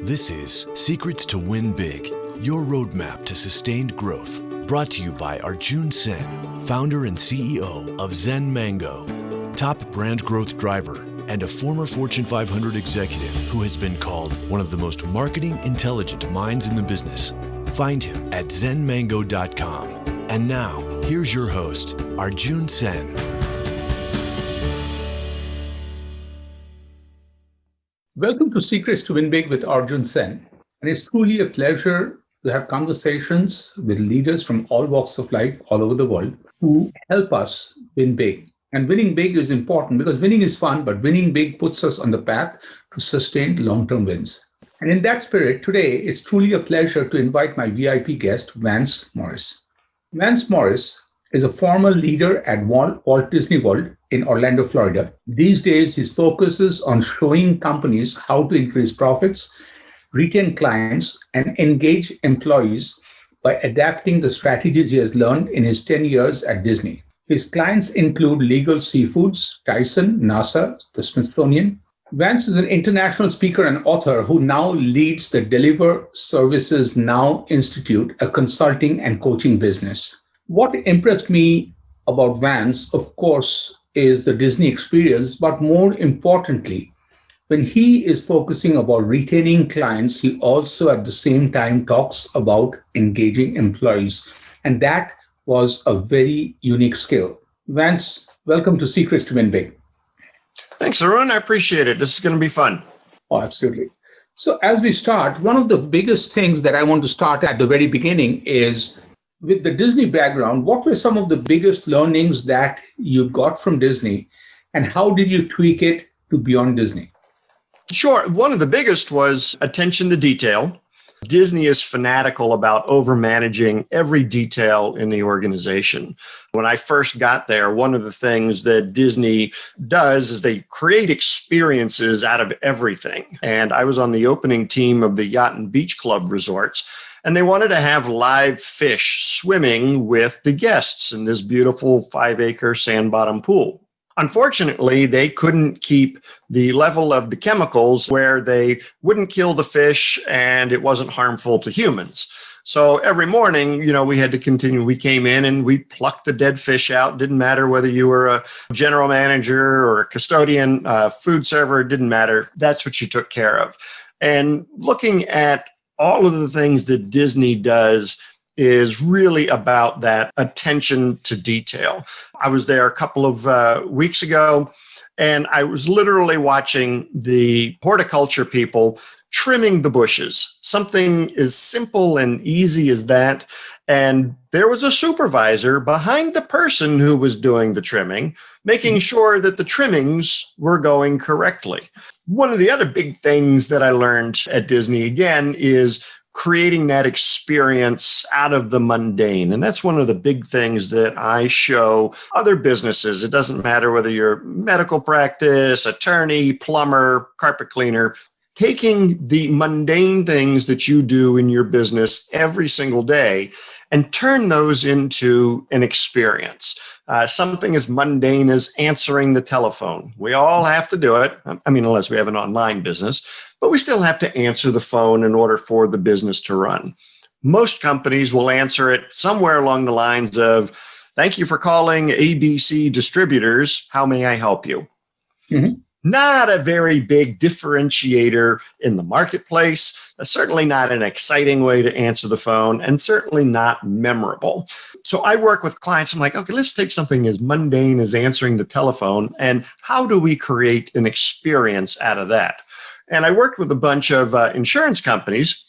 This is Secrets to Win Big, your roadmap to sustained growth. Brought to you by Arjun Sen, founder and CEO of Zen Mango, top brand growth driver, and a former Fortune 500 executive who has been called one of the most marketing intelligent minds in the business. Find him at zenmango.com. And now, here's your host, Arjun Sen. Welcome to Secrets to Win Big with Arjun Sen. And it's truly a pleasure to have conversations with leaders from all walks of life all over the world who help us win big. And winning big is important because winning is fun, but winning big puts us on the path to sustained long-term wins. And in that spirit, today, it's truly a pleasure to invite my VIP guest, Vance Morris. Vance Morris is a former leader at Walt Disney World in Orlando, Florida. These days, his focus is on showing companies how to increase profits, retain clients, and engage employees by adapting the strategies he has learned in his 10 years at Disney. His clients include Legal Seafoods, Tyson, NASA, the Smithsonian. Vance is an international speaker and author who now leads the Deliver Services Now Institute, a consulting and coaching business. What impressed me about Vance, of course, is the Disney experience, but more importantly, when he is focusing about retaining clients, he also at the same time talks about engaging employees. And that was a very unique skill. Vance, welcome to Secrets to Win Big. Thanks, Arun. I appreciate it. This is going to be fun. Oh, absolutely. So as we start, one of the biggest things that I want to start at the very beginning is with the Disney background, what were some of the biggest learnings that you got from Disney and how did you tweak it to beyond Disney? Sure. One of the biggest was attention to detail. Disney is fanatical about overmanaging every detail in the organization. When I first got there, one of the things that Disney does is they create experiences out of everything. And I was on the opening team of the Yacht and Beach Club resorts, and they wanted to have live fish swimming with the guests in this beautiful 5-acre sand bottom pool. Unfortunately, they couldn't keep the level of the chemicals where they wouldn't kill the fish and it wasn't harmful to humans. So every morning, we had to continue. We came in and we plucked the dead fish out. Didn't matter whether you were a general manager or a custodian, food server, didn't matter. That's what you took care of. And looking at all of the things that Disney does is really about that attention to detail. I was there a couple of weeks ago, and I was literally watching the horticulture people trimming the bushes, something as simple and easy as that. And there was a supervisor behind the person who was doing the trimming, making sure that the trimmings were going correctly. One of the other big things that I learned at Disney, again, is creating that experience out of the mundane. And that's one of the big things that I show other businesses. It doesn't matter whether you're medical practice, attorney, plumber, carpet cleaner, taking the mundane things that you do in your business every single day and turn those into an experience. Something as mundane as answering the telephone. We all have to do it. I mean, unless we have an online business, but we still have to answer the phone in order for the business to run. Most companies will answer it somewhere along the lines of, "Thank you for calling ABC Distributors. How may I help you?" Mm-hmm. Not a very big differentiator in the marketplace, certainly not an exciting way to answer the phone, and certainly not memorable. So I work with clients. I'm like, okay, let's take something as mundane as answering the telephone, and how do we create an experience out of that? And I worked with a bunch of insurance companies.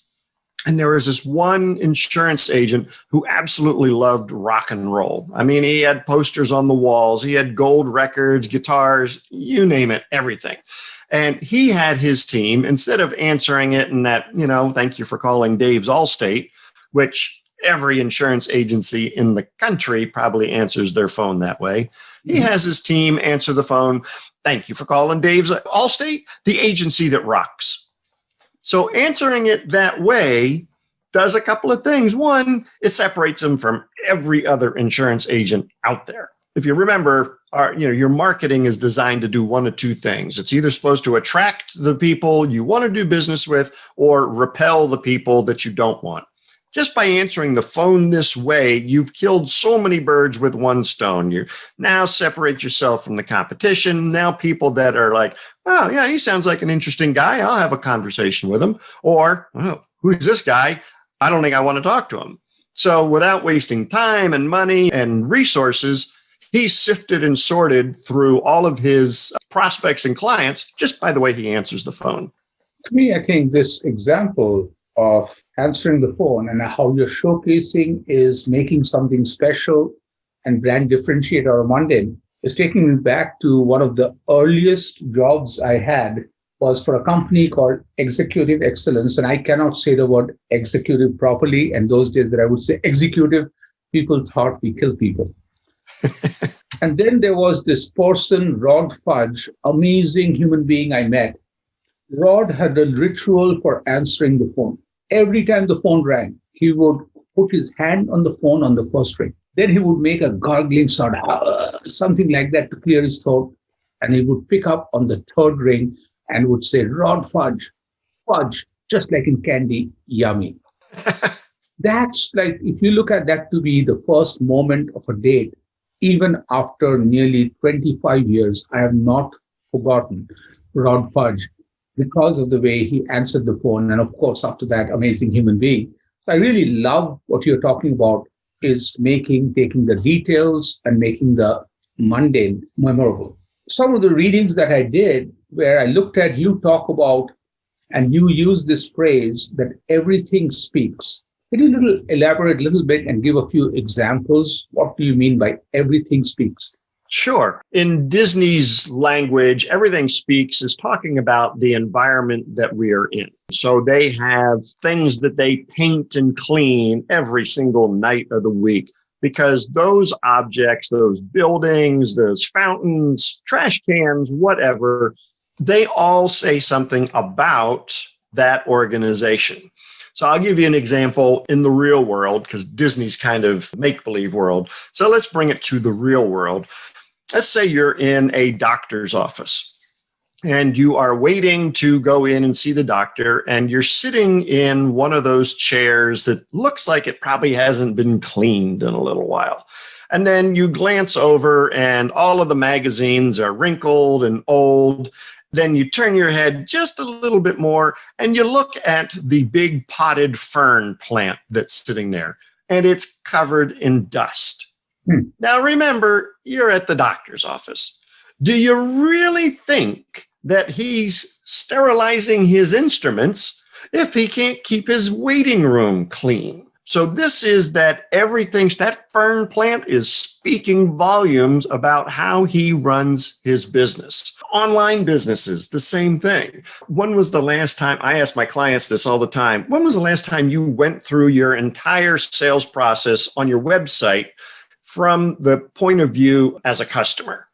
And there was this one insurance agent who absolutely loved rock and roll. I mean, he had posters on the walls. He had gold records, guitars, you name it, everything. And he had his team, instead of answering it in that, "Thank you for calling Dave's Allstate," which every insurance agency in the country probably answers their phone that way. He has his team answer the phone, "Thank you for calling Dave's Allstate, the agency that rocks." So answering it that way does a couple of things. One, it separates them from every other insurance agent out there. If you remember, your marketing is designed to do one of two things. It's either supposed to attract the people you want to do business with or repel the people that you don't want. Just by answering the phone this way, you've killed so many birds with one stone. You now separate yourself from the competition. Now people that are like, oh, yeah, he sounds like an interesting guy. I'll have a conversation with him. Or, oh, who's this guy? I don't think I want to talk to him. So without wasting time and money and resources, he sifted and sorted through all of his prospects and clients just by the way he answers the phone. To me, I think this example of answering the phone and how you're showcasing is making something special and brand differentiate or mundane is taking me back to one of the earliest jobs I had was for a company called Executive Excellence. And I cannot say the word executive properly. And those days that I would say executive, people thought we kill people. And then there was this person, Rod Fudge, amazing human being I met. Rod had a ritual for answering the phone. Every time the phone rang, he would put his hand on the phone on the first ring. Then he would make a gargling sound, something like that to clear his throat. And he would pick up on the third ring and would say, Rod Fudge, fudge, just like in candy, yummy. That's like, if you look at that to be the first moment of a date, even after nearly 25 years, I have not forgotten Rod Fudge because of the way he answered the phone. And of course, after that, amazing human being. So I really love what you're talking about is taking the details and making the mundane memorable. Some of the readings that I did where I looked at you talk about, and you use this phrase that everything speaks. Can you elaborate a little bit and give a few examples? What do you mean by everything speaks? Sure. In Disney's language, everything speaks is talking about the environment that we are in. So they have things that they paint and clean every single night of the week because those objects, those buildings, those fountains, trash cans, whatever, they all say something about that organization. So I'll give you an example in the real world because Disney's kind of make-believe world. So let's bring it to the real world. Let's say you're in a doctor's office and you are waiting to go in and see the doctor and you're sitting in one of those chairs that looks like it probably hasn't been cleaned in a little while. And then you glance over and all of the magazines are wrinkled and old. Then you turn your head just a little bit more and you look at the big potted fern plant that's sitting there and it's covered in dust. Now, remember, you're at the doctor's office. Do you really think that he's sterilizing his instruments if he can't keep his waiting room clean? So this is that fern plant is speaking volumes about how he runs his business. Online businesses, the same thing. When was the last time, I ask my clients this all the time, when was the last time you went through your entire sales process on your website from the point of view as a customer?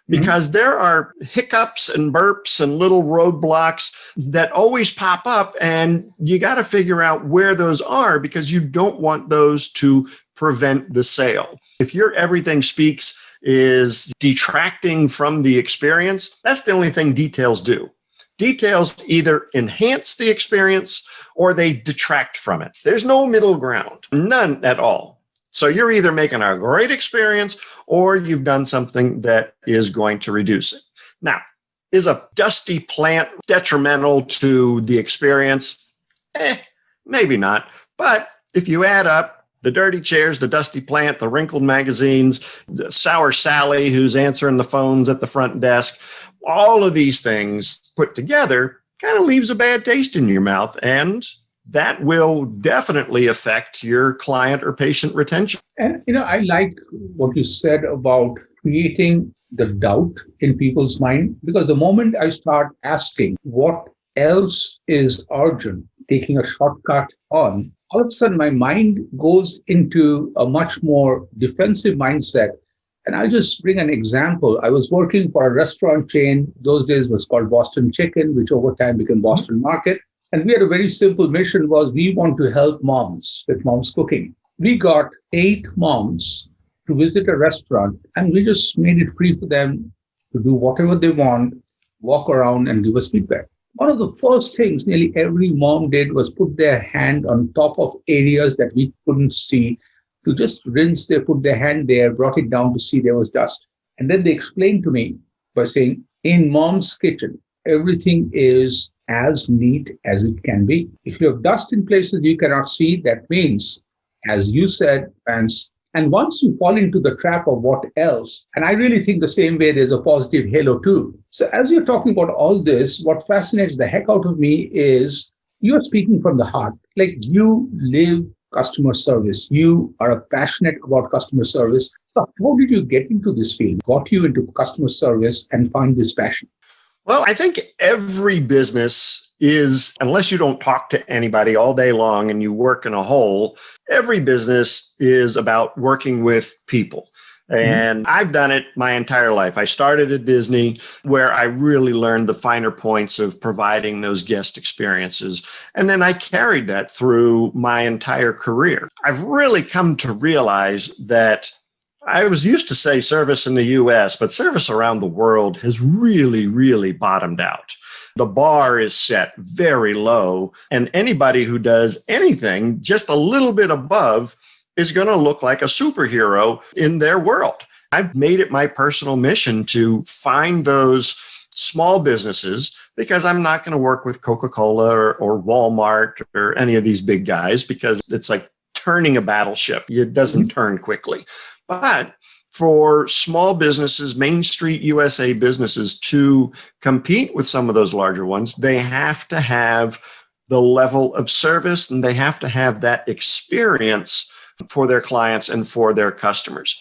Because there are hiccups and burps and little roadblocks that always pop up, and you got to figure out where those are because you don't want those to prevent the sale. If your everything speaks is detracting from the experience, that's the only thing details do. Details either enhance the experience or they detract from it. There's no middle ground, none at all. So you're either making a great experience or you've done something that is going to reduce it. Now, is a dusty plant detrimental to the experience? Maybe not. But if you add up the dirty chairs, the dusty plant, the wrinkled magazines, the sour Sally who's answering the phones at the front desk, all of these things put together kind of leaves a bad taste in your mouth, and that will definitely affect your client or patient retention. And, I like what you said about creating the doubt in people's mind, because the moment I start asking, what else is Arjun taking a shortcut on, all of a sudden my mind goes into a much more defensive mindset. And I'll just bring an example. I was working for a restaurant chain. Those days was called Boston Chicken, which over time became Boston Market. And we had a very simple mission was we want to help moms with moms cooking. We got 8 moms to visit a restaurant, and we just made it free for them to do whatever they want, walk around and give us feedback. One of the first things nearly every mom did was put their hand on top of areas that we couldn't see to just rinse. They put their hand there, brought it down to see there was dust. And then they explained to me by saying, in mom's kitchen, everything is as neat as it can be. If you have dust in places you cannot see, that means, as you said, Vance, and once you fall into the trap of what else, and I really think the same way there's a positive halo too. So as you're talking about all this, what fascinates the heck out of me is you're speaking from the heart. Like you live customer service. You are passionate about customer service. So how did you get into this field? Got you into customer service and find this passion? Well, I think every business is, unless you don't talk to anybody all day long and you work in a hole, every business is about working with people. And I've done it my entire life. I started at Disney, where I really learned the finer points of providing those guest experiences. And then I carried that through my entire career. I've really come to realize that I was used to say service in the US, but service around the world has really, really bottomed out. The bar is set very low, and anybody who does anything just a little bit above is going to look like a superhero in their world. I've made it my personal mission to find those small businesses, because I'm not going to work with Coca-Cola or Walmart or any of these big guys, because it's like turning a battleship. It doesn't turn quickly. But for small businesses, Main Street USA businesses, to compete with some of those larger ones, they have to have the level of service and they have to have that experience for their clients and for their customers.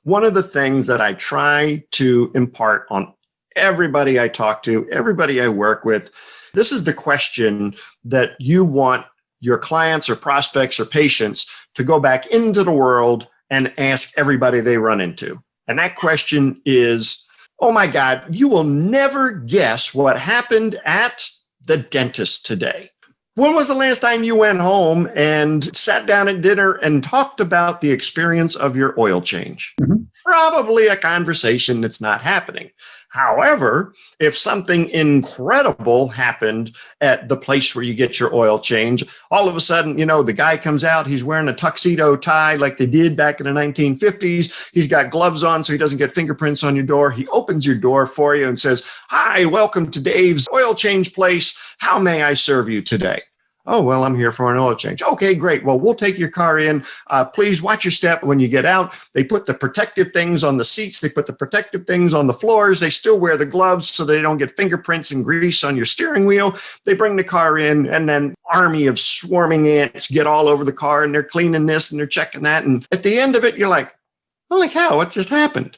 One of the things that I try to impart on everybody I talk to, everybody I work with, this is the question that you want your clients or prospects or patients to go back into the world and ask everybody they run into. And that question is, oh my God, you will never guess what happened at the dentist today. When was the last time you went home and sat down at dinner and talked about the experience of your oil change? Probably a conversation that's not happening. However, if something incredible happened at the place where you get your oil change, all of a sudden, the guy comes out, he's wearing a tuxedo tie like they did back in the 1950s. He's got gloves on so he doesn't get fingerprints on your door. He opens your door for you and says, "Hi, welcome to Dave's oil change place. How may I serve you today?" "Oh, well, I'm here for an oil change." "Okay, great. Well, we'll take your car in. Please watch your step when you get out." They put the protective things on the seats. They put the protective things on the floors. They still wear the gloves so they don't get fingerprints and grease on your steering wheel. They bring the car in, and then army of swarming ants get all over the car, and they're cleaning this and they're checking that. And at the end of it, you're like, holy cow, what just happened?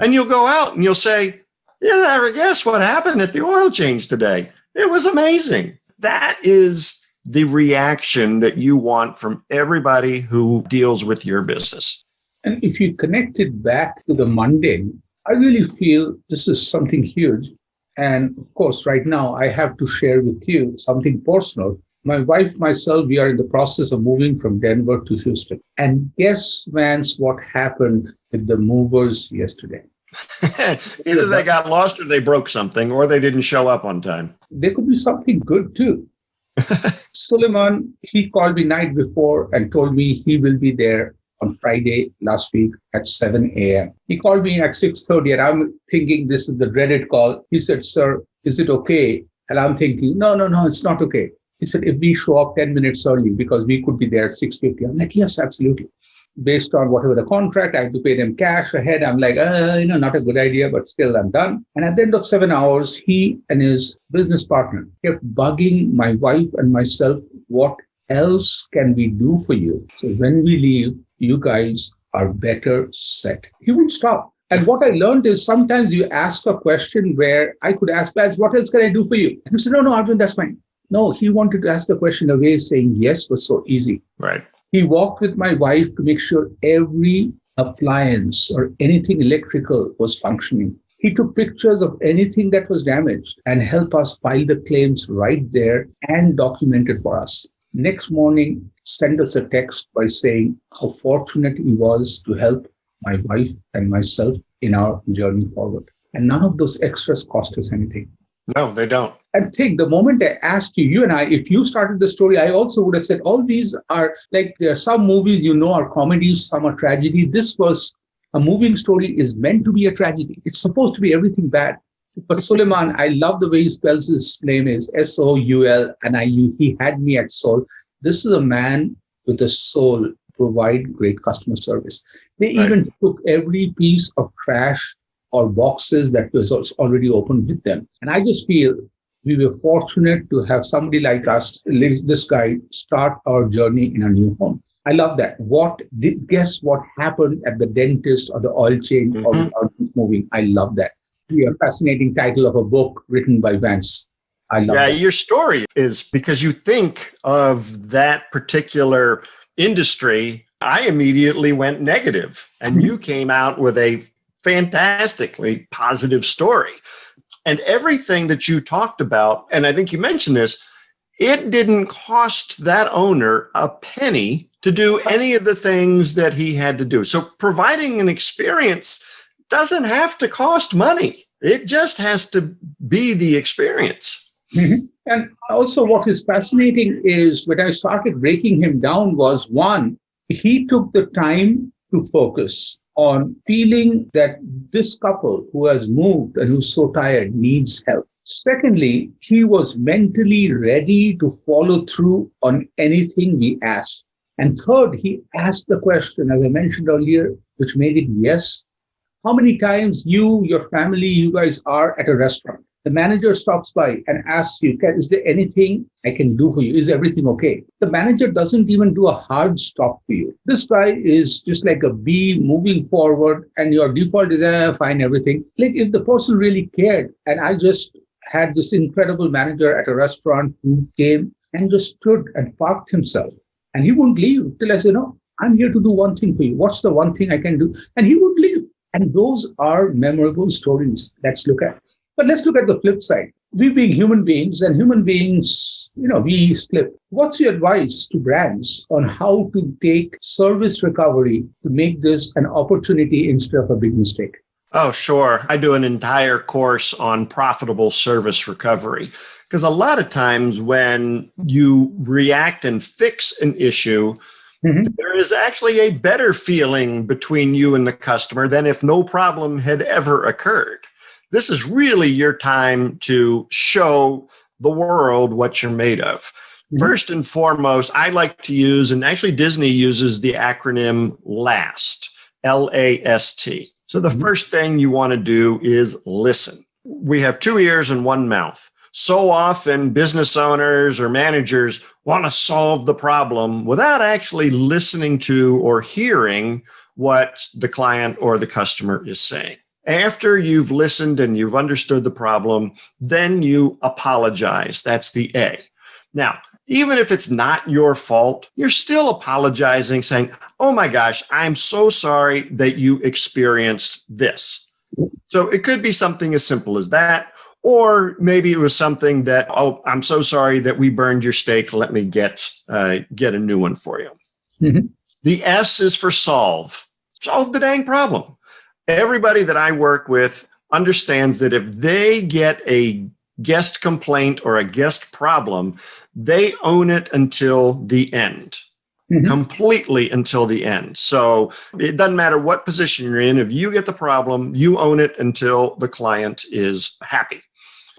And you'll go out and you'll say, "You'll never guess what happened at the oil change today. It was amazing." That is the reaction that you want from everybody who deals with your business. And if you connect it back to the mundane, I really feel this is something huge. And of course, right now, I have to share with you something personal. My wife, myself, we are in the process of moving from Denver to Houston. And guess, Vance, what happened with the movers yesterday? Either they got lost or they broke something or they didn't show up on time. There could be something good too. Suleiman, he called me night before and told me he will be there on Friday last week at 7 a.m. He called me at 6:30 and I'm thinking this is the dreaded call. He said, "Sir, is it okay?" And I'm thinking, no, it's not okay. He said, "If we show up 10 minutes early, because we could be there at 6:50. I'm like, "Yes, absolutely." Based on whatever the contract, I have to pay them cash ahead. I'm like, not a good idea, but still I'm done. And at the end of 7 hours, he and his business partner kept bugging my wife and myself, "What else can we do for you? So when we leave, you guys are better set." He wouldn't stop. And what I learned is sometimes you ask a question where I could ask, "Vance, what else can I do for you?" And he said, "No, Arjun, that's fine." No, he wanted to ask the question a way saying yes was so easy. Right. He walked with my wife to make sure every appliance or anything electrical was functioning. He took pictures of anything that was damaged and helped us file the claims right there and document it for us. Next morning, sent us a text by saying how fortunate he was to help my wife, and myself in our journey forward. And none of those extras cost us anything. No, they don't. And think the moment I asked you, you and I, if you started the story, I also would have said all these are like there are some movies, are comedies, some are tragedy. This was a moving story is meant to be a tragedy. It's supposed to be everything bad. But Suleiman, I love the way he spells his name is Soul, and he had me at soul. This is a man with a soul to provide great customer service. They even took every piece of trash or boxes that was already open with them. And I just feel we were fortunate to have somebody like us, this guy, start our journey in a new home. I love that. Guess what happened at the dentist or the oil change or the movie? I love that. A fascinating title of a book written by Vance. I love that. Your story is because you think of that particular industry, I immediately went negative, and you came out with a fantastically positive story. And everything that you talked about, and I think you mentioned this, it didn't cost that owner a penny to do any of the things that he had to do. So providing an experience doesn't have to cost money. It just has to be the experience. Mm-hmm. And also what is fascinating is when I started breaking him down was, one, he took the time to focus on feeling that this couple who has moved and who's so tired needs help. Secondly, he was mentally ready to follow through on anything we asked. And third, he asked the question, as I mentioned earlier, which made it yes. How many times your family, you guys are at a restaurant? The manager stops by and asks you, is there anything I can do for you? Is everything okay? The manager doesn't even do a hard stop for you. This guy is just like a bee moving forward, and your default is, fine, everything. Like if the person really cared, and I just had this incredible manager at a restaurant who came and just stood and parked himself. And he wouldn't leave till I said, no, I'm here to do one thing for you. What's the one thing I can do? And he would leave. And those are memorable stories. Let's look at. But let's look at the flip side. We being human beings, and human beings, we slip. What's your advice to brands on how to take service recovery to make this an opportunity instead of a big mistake? Oh, sure. I do an entire course on profitable service recovery, because a lot of times when you react and fix an issue, there is actually a better feeling between you and the customer than if no problem had ever occurred. This is really your time to show the world what you're made of. First and foremost, I like to use, and actually Disney uses the acronym LAST, L-A-S-T. So the first thing you want to do is listen. We have 2 ears and 1 mouth. So often business owners or managers want to solve the problem without actually listening to or hearing what the client or the customer is saying. After you've listened and you've understood the problem, then you apologize. That's the A. Now, even if it's not your fault, you're still apologizing, saying, oh my gosh, I'm so sorry that you experienced this. So it could be something as simple as that. Or maybe it was something that, oh, I'm so sorry that we burned your steak. Let me get a new one for you. The S is for solve. Solve the dang problem. Everybody that I work with understands that if they get a guest complaint or a guest problem, they own it until the end. Completely until the end. So it doesn't matter what position you're in. If you get the problem, you own it until the client is happy.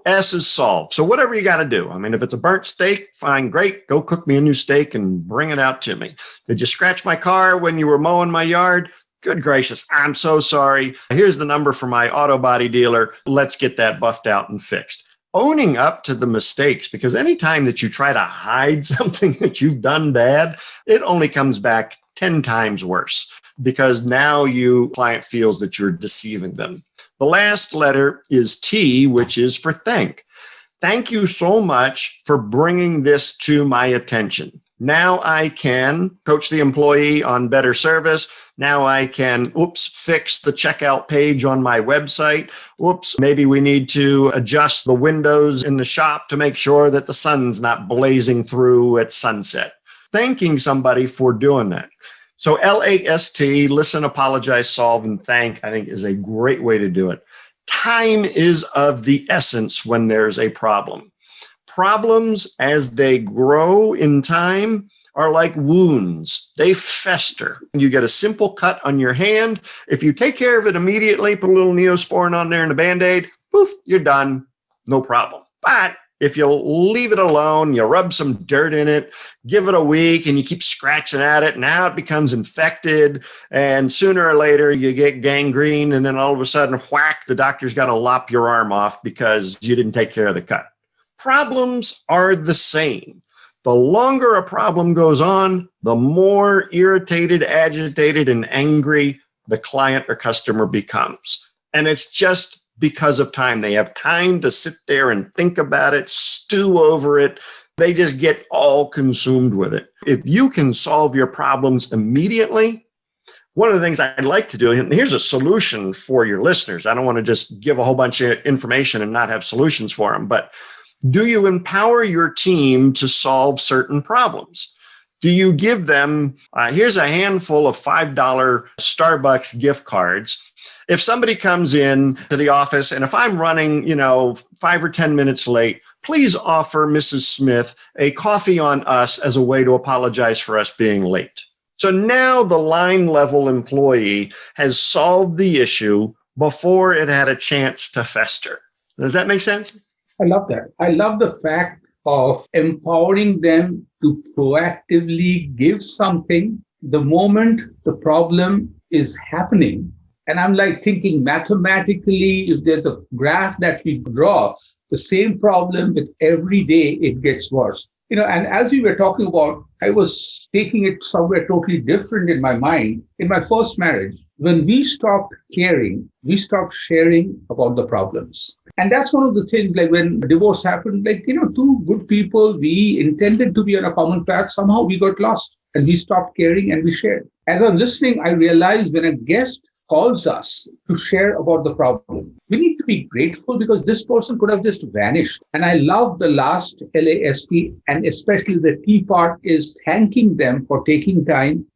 S is solve. So whatever you got to do. I mean, if it's a burnt steak, fine, great. Go cook me a new steak and bring it out to me. Did you scratch my car when you were mowing my yard? Good gracious, I'm so sorry. Here's the number for my auto body dealer. Let's get that buffed out and fixed. Owning up to the mistakes, because anytime that you try to hide something that you've done bad, it only comes back 10 times worse, because now client feels that you're deceiving them. The last letter is T, which is for thank. Thank you so much for bringing this to my attention. Now I can coach the employee on better service. Now I can, fix the checkout page on my website. Maybe we need to adjust the windows in the shop to make sure that the sun's not blazing through at sunset. Thanking somebody for doing that. So LAST, listen, apologize, solve, and thank, I think is a great way to do it. Time is of the essence when there's a problem. Problems, as they grow in time, are like wounds. They fester. You get a simple cut on your hand. If you take care of it immediately, put a little Neosporin on there and a Band-Aid, poof, you're done. No problem. But if you leave it alone, you rub some dirt in it, give it a week, and you keep scratching at it, now it becomes infected, and sooner or later you get gangrene, and then all of a sudden, whack, the doctor's got to lop your arm off because you didn't take care of the cut. Problems are the same. The longer a problem goes on, the more irritated, agitated, and angry the client or customer becomes. And it's just because of time. They have time to sit there and think about it, stew over it. They just get all consumed with it. If you can solve your problems immediately, one of the things I'd like to do, and here's a solution for your listeners. I don't want to just give a whole bunch of information and not have solutions for them, but do you empower your team to solve certain problems? Do you give them, here's a handful of $5 Starbucks gift cards. If somebody comes in to the office and if I'm running, 5 or 10 minutes late, please offer Mrs. Smith a coffee on us as a way to apologize for us being late. So now the line level employee has solved the issue before it had a chance to fester. Does that make sense? I love that. I love the fact of empowering them to proactively give something the moment the problem is happening. And I'm like thinking mathematically, if there's a graph that we draw, the same problem with every day, it gets worse. And as we were talking about, I was taking it somewhere totally different in my mind. In my first marriage, when we stopped caring, we stopped sharing about the problems. And that's one of the things, like when divorce happened, two good people, we intended to be on a common path. Somehow we got lost and we stopped caring and we shared. As I'm listening, I realized when a guest calls us to share about the problem, we need to be grateful because this person could have just vanished. And I love the last LAST, and especially the T part is thanking them for taking time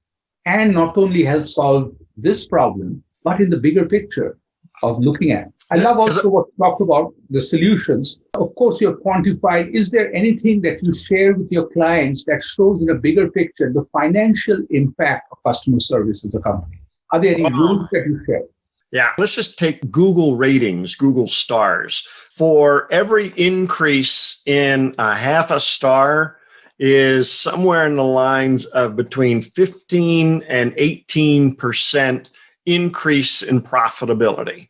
and not only help solve this problem, but in the bigger picture of looking at. I love also what you talked about, the solutions. Of course, you have quantified. Is there anything that you share with your clients that shows in a bigger picture the financial impact of customer service as a company? Are there any rules that you share? Yeah, let's just take Google ratings, Google stars. For every increase in a half a star is somewhere in the lines of between 15 and 18% increase in profitability.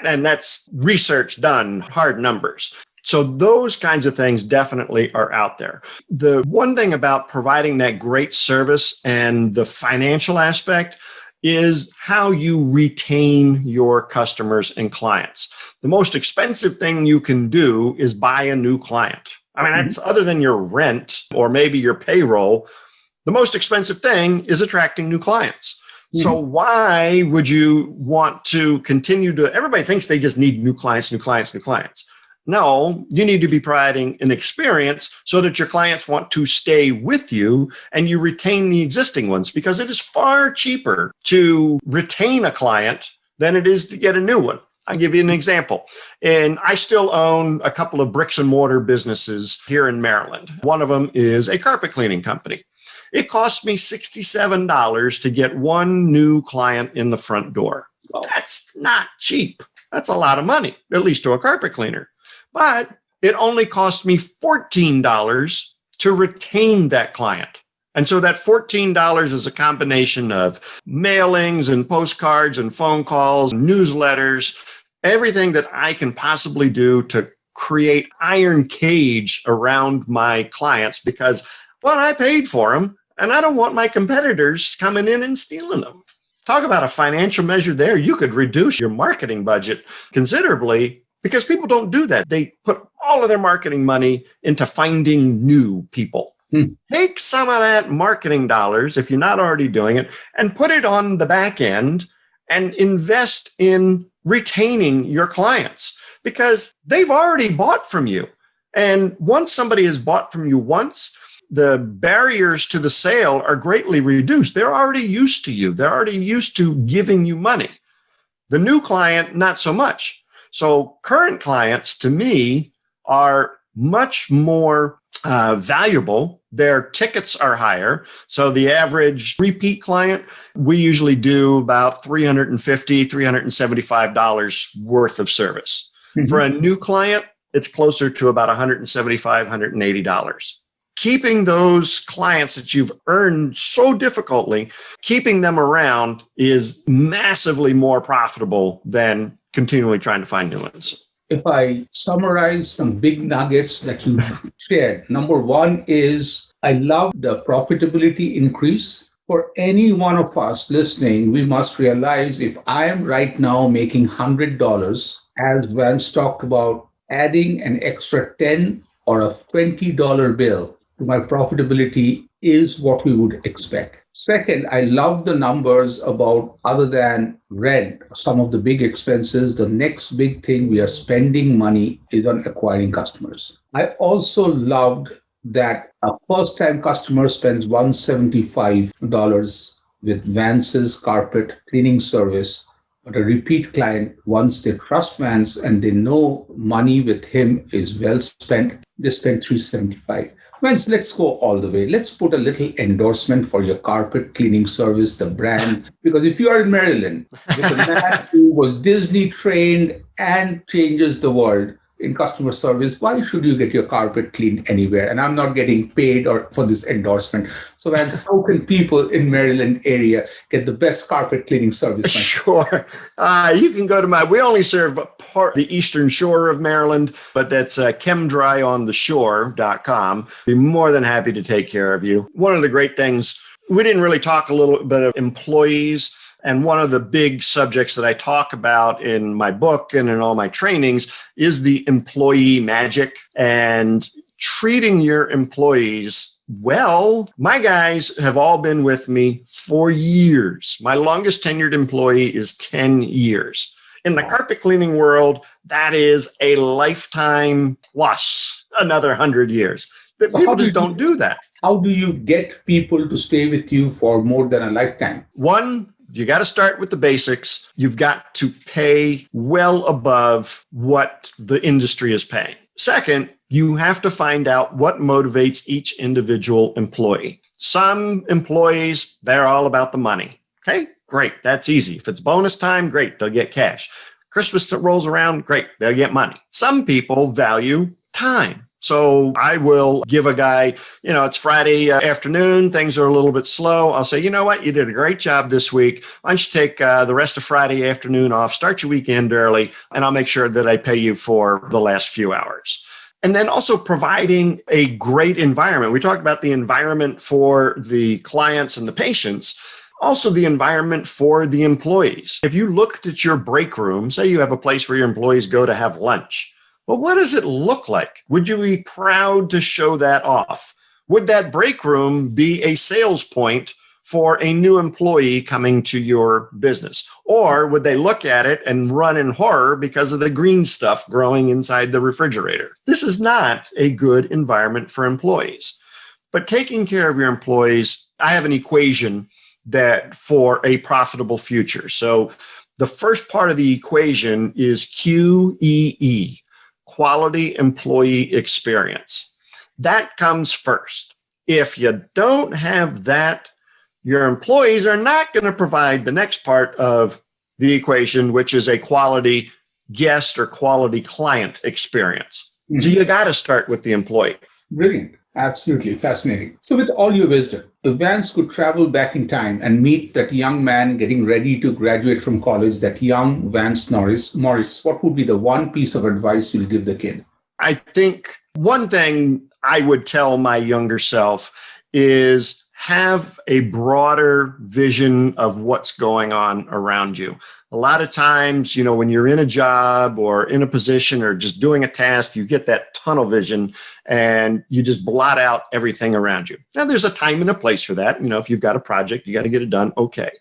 And that's research done, hard numbers. So those kinds of things definitely are out there. The one thing about providing that great service and the financial aspect is how you retain your customers and clients. The most expensive thing you can do is buy a new client. I mean, that's other than your rent or maybe your payroll. The most expensive thing is attracting new clients. So why would you want to continue to, everybody thinks they just need new clients. No, you need to be providing an experience so that your clients want to stay with you and you retain the existing ones, because it is far cheaper to retain a client than it is to get a new one. I'll give you an example. And I still own a couple of bricks and mortar businesses here in Maryland. One of them is a carpet cleaning company. It cost me $67 to get one new client in the front door. Well, that's not cheap. That's a lot of money, at least to a carpet cleaner. But it only cost me $14 to retain that client. And so that $14 is a combination of mailings and postcards and phone calls, newsletters, everything that I can possibly do to create iron cage around my clients because, well, I paid for them and I don't want my competitors coming in and stealing them. Talk about a financial measure there. You could reduce your marketing budget considerably because people don't do that. They put all of their marketing money into finding new people. Take some of that marketing dollars, if you're not already doing it, and put it on the back end and invest in retaining your clients because they've already bought from you. And once somebody has bought from you once, the barriers to the sale are greatly reduced. They're already used to you. They're already used to giving you money. The new client, not so much. So current clients, to me, are much more valuable. Their tickets are higher. So the average repeat client, we usually do about $350, $375 worth of service. Mm-hmm. For a new client, it's closer to about $175, $180. Keeping those clients that you've earned so difficultly, keeping them around is massively more profitable than continually trying to find new ones. If I summarize some big nuggets that you shared, number one is I love the profitability increase. For any one of us listening, we must realize if I am right now making $100, as Vance talked about, adding an extra $10 or a $20 bill to my profitability is what we would expect. Second, I love the numbers about other than rent, some of the big expenses. The next big thing we are spending money is on acquiring customers. I also loved that a first-time customer spends $175 with Vance's carpet cleaning service, but a repeat client, once they trust Vance and they know money with him is well spent, they spend $375. Vance, let's go all the way. Let's put a little endorsement for your carpet cleaning service, the brand, because if you are in Maryland with a man who was Disney trained and changes the world in customer service, why should you get your carpet cleaned anywhere? And I'm not getting paid for this endorsement. So Vance, how can people in Maryland area get the best carpet cleaning service? Sure. You can go to we only serve the eastern shore of Maryland, but that's chemdryontheshore.com. Be more than happy to take care of you. One of the great things, we didn't really talk a little bit of employees. And one of the big subjects that I talk about in my book and in all my trainings is the employee magic and treating your employees well. My guys have all been with me for years. My longest tenured employee is 10 years. In the carpet cleaning world, that is a lifetime plus another 100 years. People just don't do that. How do you get people to stay with you for more than a lifetime? One, you got to start with the basics. You've got to pay well above what the industry is paying. Second, you have to find out what motivates each individual employee. Some employees, they're all about the money. Okay, great. That's easy. If it's bonus time, great. They'll get cash. Christmas rolls around, great. They'll get money. Some people value time. So I will give a guy, it's Friday afternoon, things are a little bit slow. I'll say, you know what? You did a great job this week. Why don't you take the rest of Friday afternoon off, start your weekend early, and I'll make sure that I pay you for the last few hours. And then also providing a great environment. We talked about the environment for the clients and the patients. Also, the environment for the employees. If you looked at your break room, say you have a place where your employees go to have lunch. Well, what does it look like? Would you be proud to show that off? Would that break room be a sales point for a new employee coming to your business? Or would they look at it and run in horror because of the green stuff growing inside the refrigerator? This is not a good environment for employees. But taking care of your employees, I have an equation that for a profitable future. So the first part of the equation is QEE. Quality employee experience. That comes first. If you don't have that, your employees are not going to provide the next part of the equation, which is a quality guest or quality client experience. Mm-hmm. So you got to start with the employee. Brilliant. Absolutely fascinating. So with all your wisdom, if Vance could travel back in time and meet that young man getting ready to graduate from college, that young Vance Morris, what would be the one piece of advice you'll give the kid? I think one thing I would tell my younger self is have a broader vision of what's going on around you. A lot of times, when you're in a job or in a position or just doing a task, you get that tunnel vision and you just blot out everything around you. Now, there's a time and a place for that. If you've got a project, you got to get it done. Okay.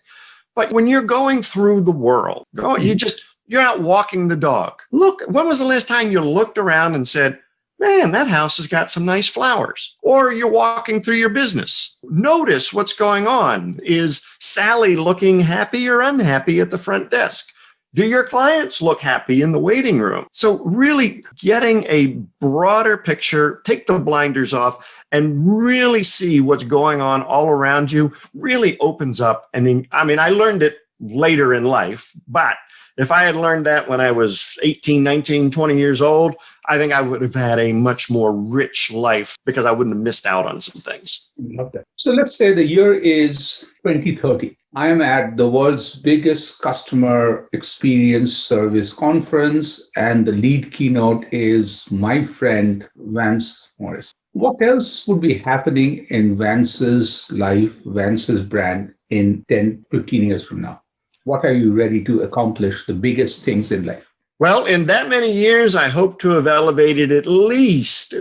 But when you're going through the world, you're out walking the dog. Look, when was the last time you looked around and said, man, that house has got some nice flowers. Or you're walking through your business. Notice what's going on. Is Sally looking happy or unhappy at the front desk? Do your clients look happy in the waiting room? So really getting a broader picture, take the blinders off, and really see what's going on all around you really opens up. And I learned it later in life, but if I had learned that when I was 18, 19, 20 years old, I think I would have had a much more rich life because I wouldn't have missed out on some things. Love that. So let's say the year is 2030. I am at the world's biggest customer experience service conference, and the lead keynote is my friend, Vance Morris. What else would be happening in Vance's life, Vance's brand in 10, 15 years from now? What are you ready to accomplish, the biggest things in life? Well, in that many years, I hope to have elevated at least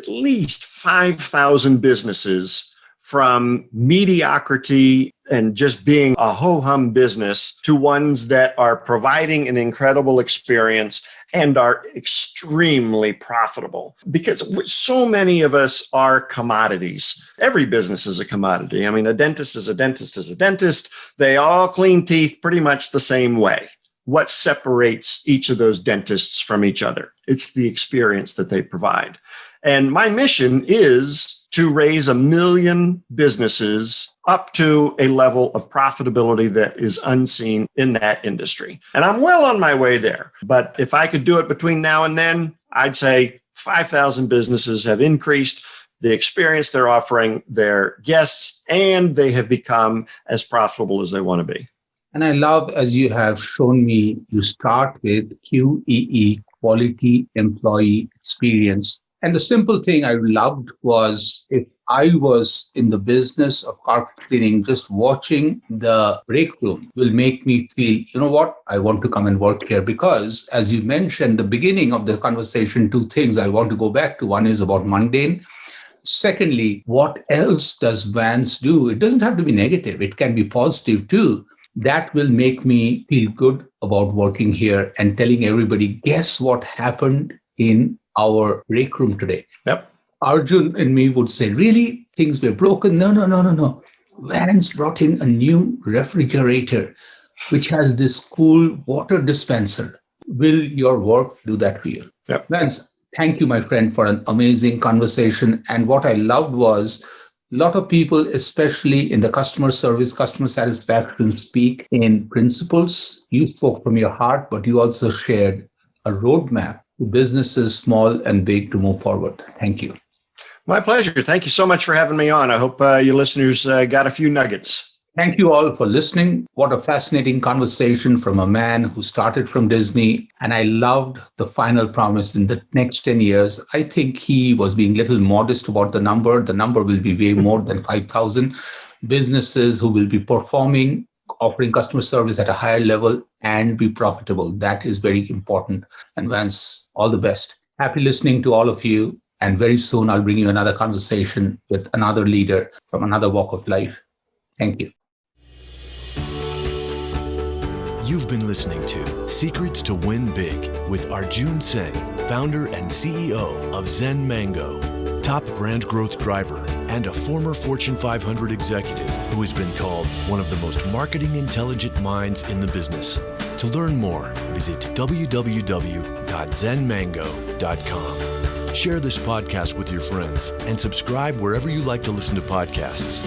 5,000 businesses from mediocrity and just being a ho-hum business to ones that are providing an incredible experience and are extremely profitable. Because so many of us are commodities. Every business is a commodity. A dentist is a dentist is a dentist. They all clean teeth pretty much the same way. What separates each of those dentists from each other? It's the experience that they provide. And my mission is to raise 1 million businesses up to a level of profitability that is unseen in that industry. And I'm well on my way there. But if I could do it between now and then, I'd say 5,000 businesses have increased the experience they're offering their guests, and they have become as profitable as they want to be. And I love, as you have shown me, you start with QEE, quality employee experience. And the simple thing I loved was, if I was in the business of carpet cleaning, just watching the break room will make me feel, you know what, I want to come and work here. Because as you mentioned, the beginning of the conversation, 2 things I want to go back to. One is about mundane. Secondly, what else does Vance do? It doesn't have to be negative. It can be positive too. That will make me feel good about working here and telling everybody, guess what happened in our break room today. Yep. Arjun and me would say, really? Things were broken? No. Vance brought in a new refrigerator, which has this cool water dispenser. Will your work do that for you? Yep. Vance, thank you, my friend, for an amazing conversation. And what I loved was a lot of people, especially in the customer service, customer satisfaction, speak in principles. You spoke from your heart, but you also shared a roadmap to businesses, small and big, to move forward. Thank you. My pleasure. Thank you so much for having me on. I hope your listeners got a few nuggets. Thank you all for listening. What a fascinating conversation from a man who started from Disney. And I loved the final promise in the next 10 years. I think he was being a little modest about the number. The number will be way more than 5,000 businesses who will be performing, offering customer service at a higher level and be profitable. That is very important. And Vance, all the best. Happy listening to all of you. And very soon I'll bring you another conversation with another leader from another walk of life. Thank you. You've been listening to Secrets to Win Big with Arjun Sen, founder and CEO of Zen Mango, top brand growth driver, and a former Fortune 500 executive who has been called one of the most marketing intelligent minds in the business. To learn more, visit www.zenmango.com. Share this podcast with your friends and subscribe wherever you like to listen to podcasts.